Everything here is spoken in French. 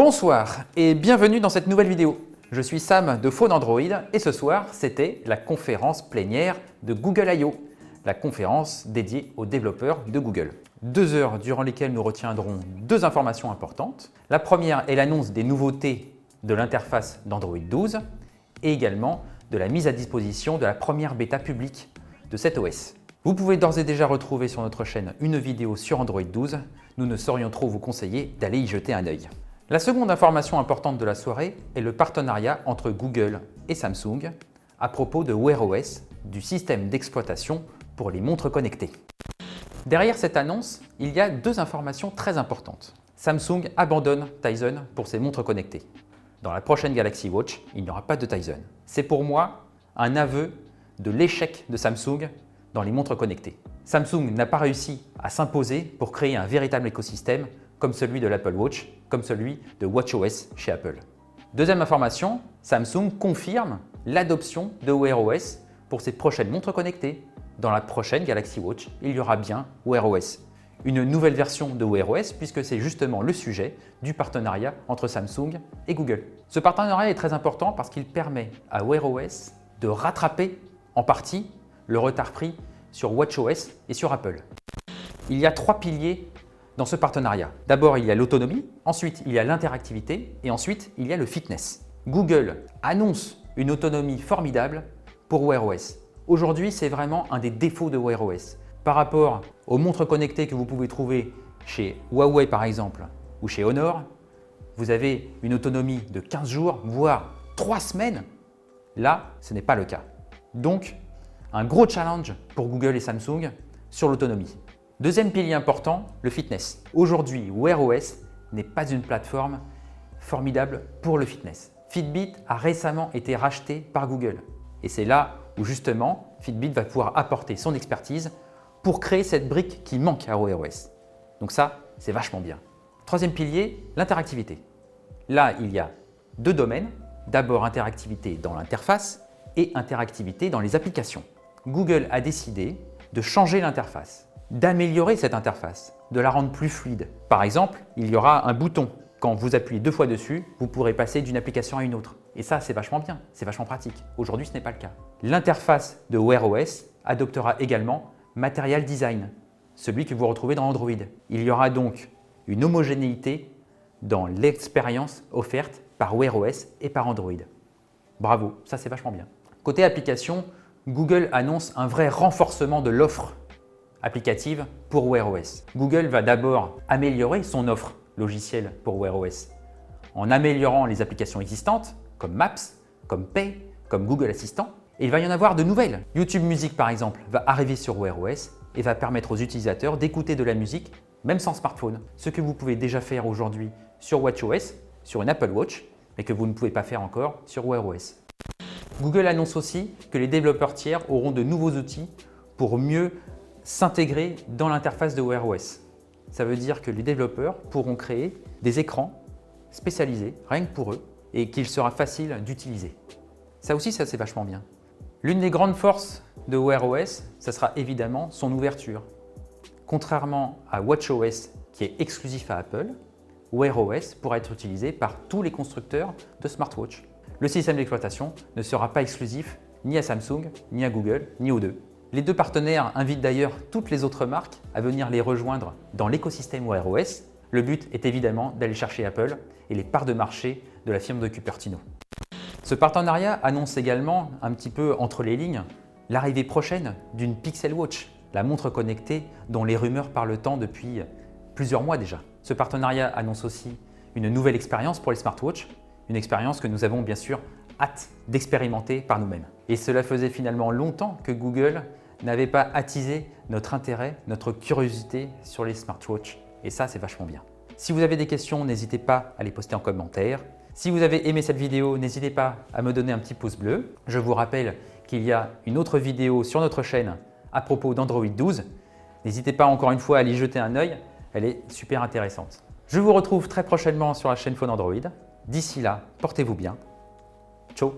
Bonsoir et bienvenue dans cette nouvelle vidéo. Je suis Sam de Phone Android et ce soir, c'était la conférence plénière de Google I/O, la conférence dédiée aux développeurs de Google. 2 heures durant lesquelles nous retiendrons 2 informations importantes. La première est l'annonce des nouveautés de l'interface d'Android 12 et également de la mise à disposition de la première bêta publique de cet OS. Vous pouvez d'ores et déjà retrouver sur notre chaîne une vidéo sur Android 12. Nous ne saurions trop vous conseiller d'aller y jeter un œil. La seconde information importante de la soirée est le partenariat entre Google et Samsung à propos de Wear OS, du système d'exploitation pour les montres connectées. Derrière cette annonce, il y a 2 informations très importantes. Samsung abandonne Tizen pour ses montres connectées. Dans la prochaine Galaxy Watch, il n'y aura pas de Tizen. C'est pour moi un aveu de l'échec de Samsung dans les montres connectées. Samsung n'a pas réussi à s'imposer pour créer un véritable écosystème comme celui de l'Apple Watch, comme celui de WatchOS chez Apple. Deuxième information, Samsung confirme l'adoption de Wear OS pour ses prochaines montres connectées. Dans la prochaine Galaxy Watch, il y aura bien Wear OS. Une nouvelle version de Wear OS puisque c'est justement le sujet du partenariat entre Samsung et Google. Ce partenariat est très important parce qu'il permet à Wear OS de rattraper en partie le retard pris sur WatchOS et sur Apple. Il y a 3 piliers dans ce partenariat. D'abord, il y a l'autonomie, ensuite il y a l'interactivité et ensuite il y a le fitness. Google annonce une autonomie formidable pour Wear OS. Aujourd'hui, c'est vraiment un des défauts de Wear OS. Par rapport aux montres connectées que vous pouvez trouver chez Huawei par exemple ou chez Honor, vous avez une autonomie de 15 jours, voire 3 semaines. Là, ce n'est pas le cas. Donc, un gros challenge pour Google et Samsung sur l'autonomie. Deuxième pilier important, le fitness. Aujourd'hui, Wear OS n'est pas une plateforme formidable pour le fitness. Fitbit a récemment été racheté par Google. Et c'est là où justement Fitbit va pouvoir apporter son expertise pour créer cette brique qui manque à Wear OS. Donc ça, c'est vachement bien. Troisième pilier, l'interactivité. Là, il y a 2 domaines. D'abord, interactivité dans l'interface et interactivité dans les applications. Google a décidé de changer l'interface, d'améliorer cette interface, de la rendre plus fluide. Par exemple, il y aura un bouton. Quand vous appuyez 2 fois dessus, vous pourrez passer d'une application à une autre. Et ça, c'est vachement bien, c'est vachement pratique. Aujourd'hui, ce n'est pas le cas. L'interface de Wear OS adoptera également Material Design, celui que vous retrouvez dans Android. Il y aura donc une homogénéité dans l'expérience offerte par Wear OS et par Android. Bravo, ça c'est vachement bien. Côté application, Google annonce un vrai renforcement de l'offre applicative pour Wear OS. Google va d'abord améliorer son offre logicielle pour Wear OS en améliorant les applications existantes comme Maps, comme Pay, comme Google Assistant. Et il va y en avoir de nouvelles. YouTube Music par exemple va arriver sur Wear OS et va permettre aux utilisateurs d'écouter de la musique même sans smartphone. Ce que vous pouvez déjà faire aujourd'hui sur WatchOS, sur une Apple Watch, mais que vous ne pouvez pas faire encore sur Wear OS. Google annonce aussi que les développeurs tiers auront de nouveaux outils pour mieux s'intégrer dans l'interface de Wear OS. Ça veut dire que les développeurs pourront créer des écrans spécialisés, rien que pour eux, et qu'il sera facile d'utiliser. Ça aussi, ça c'est vachement bien. L'une des grandes forces de Wear OS, ça sera évidemment son ouverture. Contrairement à WatchOS qui est exclusif à Apple, Wear OS pourra être utilisé par tous les constructeurs de smartwatch. Le système d'exploitation ne sera pas exclusif ni à Samsung, ni à Google, ni aux 2. Les 2 partenaires invitent d'ailleurs toutes les autres marques à venir les rejoindre dans l'écosystème Wear OS. Le but est évidemment d'aller chercher Apple et les parts de marché de la firme de Cupertino. Ce partenariat annonce également, un petit peu entre les lignes, l'arrivée prochaine d'une Pixel Watch, la montre connectée dont les rumeurs parlent tant depuis plusieurs mois déjà. Ce partenariat annonce aussi une nouvelle expérience pour les smartwatches, une expérience que nous avons bien sûr hâte d'expérimenter par nous-mêmes. Et cela faisait finalement longtemps que Google n'avait pas attisé notre intérêt, notre curiosité sur les smartwatches. Et ça, c'est vachement bien. Si vous avez des questions, n'hésitez pas à les poster en commentaire. Si vous avez aimé cette vidéo, n'hésitez pas à me donner un petit pouce bleu. Je vous rappelle qu'il y a une autre vidéo sur notre chaîne à propos d'Android 12. N'hésitez pas encore une fois à y jeter un œil, elle est super intéressante. Je vous retrouve très prochainement sur la chaîne Phone Android. D'ici là, portez-vous bien. Ciao.